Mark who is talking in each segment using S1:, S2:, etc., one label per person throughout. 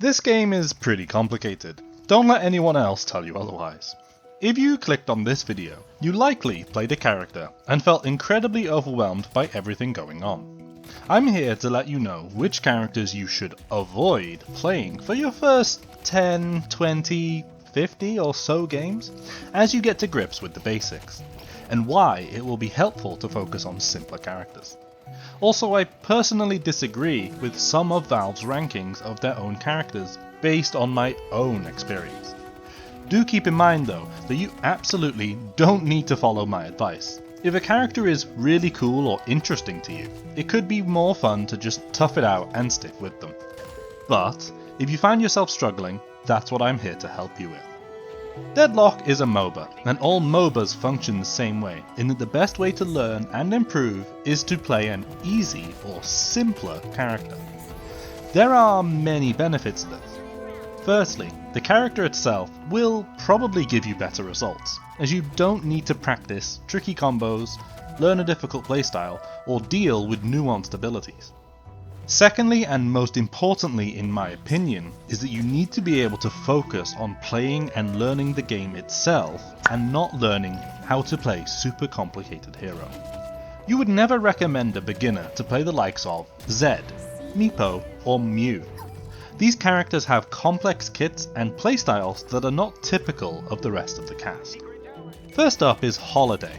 S1: This game is pretty complicated. Don't let anyone else tell you otherwise. If you clicked on this video, you likely played a character and felt incredibly overwhelmed by everything going on. I'm here to let you know which characters you should avoid playing for your first 10, 20, 50 or so games as you get to grips with the basics, and why it will be helpful to focus on simpler characters. Also, I personally disagree with some of Valve's rankings of their own characters based on my own experience. Do keep in mind though that you absolutely don't need to follow my advice. If a character is really cool or interesting to you, it could be more fun to just tough it out and stick with them. But if you find yourself struggling, that's what I'm here to help you with. Deadlock is a MOBA, and all MOBAs function the same way, in that the best way to learn and improve is to play an easy or simpler character. There are many benefits to this. Firstly, the character itself will probably give you better results, as you don't need to practice tricky combos, learn a difficult playstyle, or deal with nuanced abilities. Secondly, and most importantly in my opinion, is that you need to be able to focus on playing and learning the game itself and not learning how to play super complicated hero. You would never recommend a beginner to play the likes of Zed, Meepo, or Mew. These characters have complex kits and playstyles that are not typical of the rest of the cast. First up is Holliday.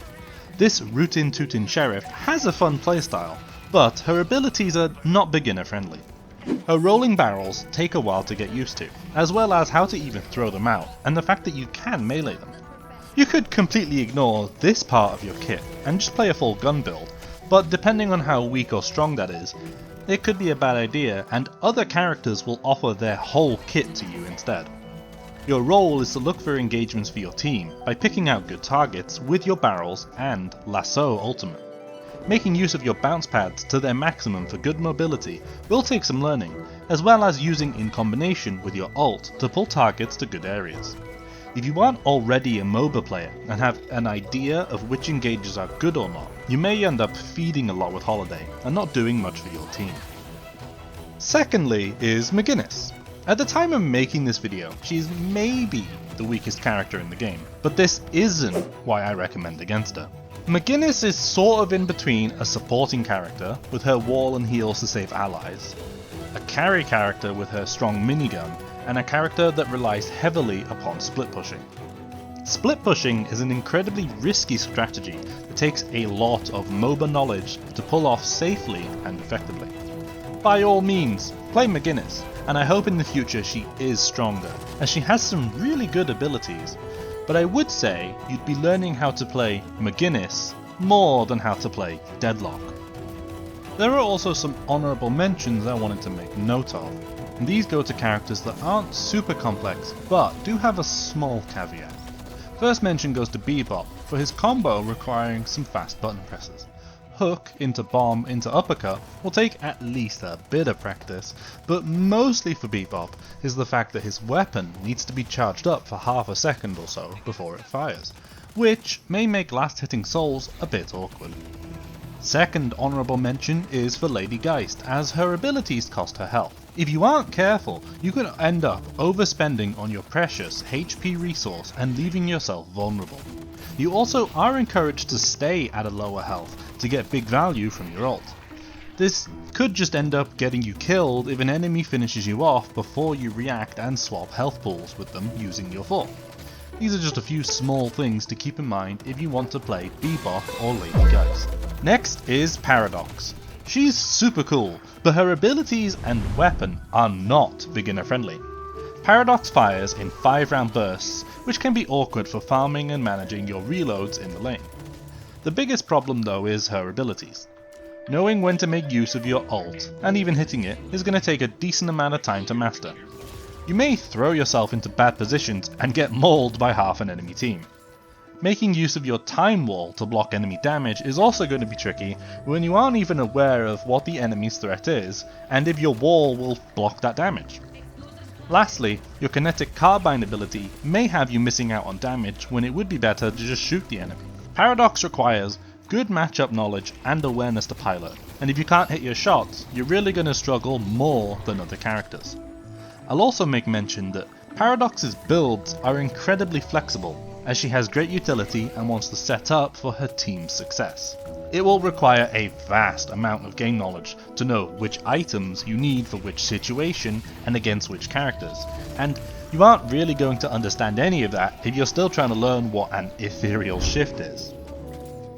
S1: This rootin' tootin' sheriff has a fun playstyle, but her abilities are not beginner friendly. Her rolling barrels take a while to get used to, as well as how to even throw them out, and the fact that you can melee them. You could completely ignore this part of your kit and just play a full gun build, but depending on how weak or strong that is, it could be a bad idea, and other characters will offer their whole kit to you instead. Your role is to look for engagements for your team by picking out good targets with your barrels and lasso ultimate. Making use of your bounce pads to their maximum for good mobility will take some learning, as well as using in combination with your ult to pull targets to good areas. If you aren't already a MOBA player and have an idea of which engages are good or not, you may end up feeding a lot with Holliday and not doing much for your team. Secondly is Mcginnis. At the time of making this video, she's maybe the weakest character in the game, but this isn't why I recommend against her. Mcginnis is sort of in between a supporting character with her wall and heals to save allies, a carry character with her strong minigun, and a character that relies heavily upon split pushing. Split pushing is an incredibly risky strategy that takes a lot of MOBA knowledge to pull off safely and effectively. By all means, play Mcginnis, and I hope in the future she is stronger, as she has some really good abilities. But I would say you'd be learning how to play Mcginnis more than how to play Deadlock. There are also some honourable mentions I wanted to make note of, and these go to characters that aren't super complex but do have a small caveat. First mention goes to Bebop for his combo requiring some fast button presses. Hook into bomb into uppercut will take at least a bit of practice, but mostly for Bebop is the fact that his weapon needs to be charged up for half a second or so before it fires, which may make last hitting souls a bit awkward. Second honourable mention is for Lady Geist, as her abilities cost her health. If you aren't careful, you could end up overspending on your precious HP resource and leaving yourself vulnerable. You also are encouraged to stay at a lower health to get big value from your ult. This could just end up getting you killed if an enemy finishes you off before you react and swap health pools with them using your full. These are just a few small things to keep in mind if you want to play Bebop or Lady Geist. Next is Paradox. She's super cool, but her abilities and weapon are not beginner friendly. Paradox fires in 5-round bursts, which can be awkward for farming and managing your reloads in the lane. The biggest problem though is her abilities. Knowing when to make use of your ult, and even hitting it, is going to take a decent amount of time to master. You may throw yourself into bad positions and get mauled by half an enemy team. Making use of your time wall to block enemy damage is also going to be tricky when you aren't even aware of what the enemy's threat is, and if your wall will block that damage. Lastly, your kinetic carbine ability may have you missing out on damage when it would be better to just shoot the enemy. Paradox requires good matchup knowledge and awareness to pilot, and if you can't hit your shots, you're really going to struggle more than other characters. I'll also make mention that Paradox's builds are incredibly flexible, as she has great utility and wants to set up for her team's success. It will require a vast amount of game knowledge to know which items you need for which situation and against which characters, and you aren't really going to understand any of that if you're still trying to learn what an ethereal shift is.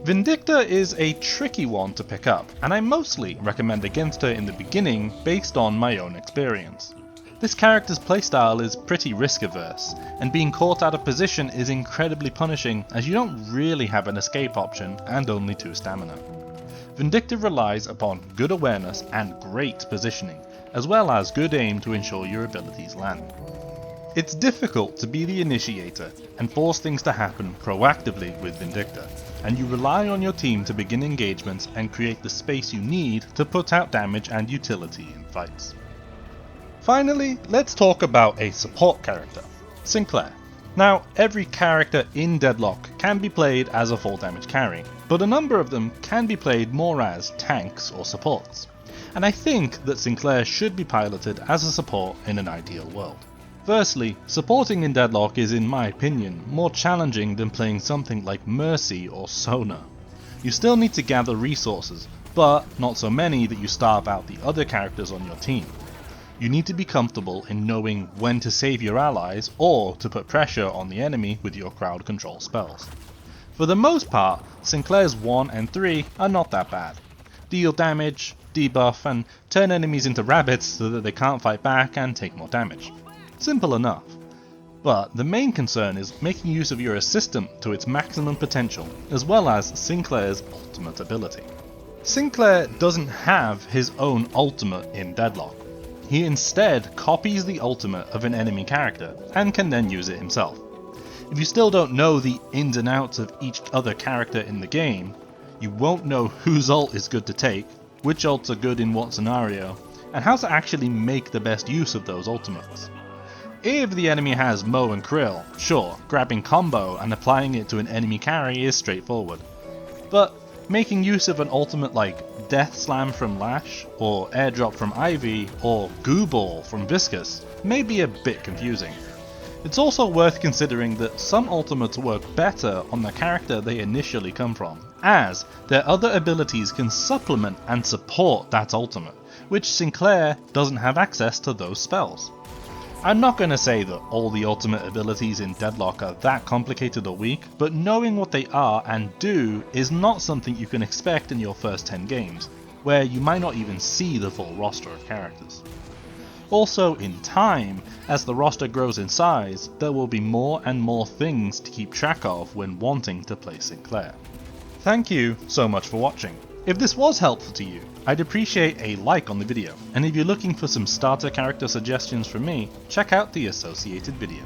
S1: Vindicta is a tricky one to pick up, and I mostly recommend against her in the beginning based on my own experience. This character's playstyle is pretty risk averse, and being caught out of position is incredibly punishing as you don't really have an escape option and only 2 stamina. Vindicta relies upon good awareness and great positioning, as well as good aim to ensure your abilities land. It's difficult to be the initiator and force things to happen proactively with Vindicta, and you rely on your team to begin engagements and create the space you need to put out damage and utility in fights. Finally, let's talk about a support character, Sinclair. Now, every character in Deadlock can be played as a full damage carry, but a number of them can be played more as tanks or supports, and I think that Sinclair should be piloted as a support in an ideal world. Firstly, supporting in Deadlock is, in my opinion, more challenging than playing something like Mercy or Sona. You still need to gather resources, but not so many that you starve out the other characters on your team. You need to be comfortable in knowing when to save your allies or to put pressure on the enemy with your crowd control spells. For the most part, Sinclair's 1 and 3 are not that bad. Deal damage, debuff, and turn enemies into rabbits so that they can't fight back and take more damage. Simple enough. But the main concern is making use of your assistant to its maximum potential, as well as Sinclair's ultimate ability. Sinclair doesn't have his own ultimate in Deadlock. He instead copies the ultimate of an enemy character, and can then use it himself. If you still don't know the ins and outs of each other character in the game, you won't know whose ult is good to take, which ults are good in what scenario, and how to actually make the best use of those ultimates. If the enemy has Mo and Krill, sure, grabbing combo and applying it to an enemy carry is straightforward. But making use of an ultimate like Death Slam from Lash, or Airdrop from Ivy, or Goo Ball from Viscous may be a bit confusing. It's also worth considering that some ultimates work better on the character they initially come from, as their other abilities can supplement and support that ultimate, which Sinclair doesn't have access to those spells. I'm not going to say that all the ultimate abilities in Deadlock are that complicated or weak, but knowing what they are and do is not something you can expect in your first 10 games, where you might not even see the full roster of characters. Also, in time, as the roster grows in size, there will be more and more things to keep track of when wanting to play Sinclair. Thank you so much for watching. If this was helpful to you, I'd appreciate a like on the video, and if you're looking for some starter character suggestions from me, check out the associated video.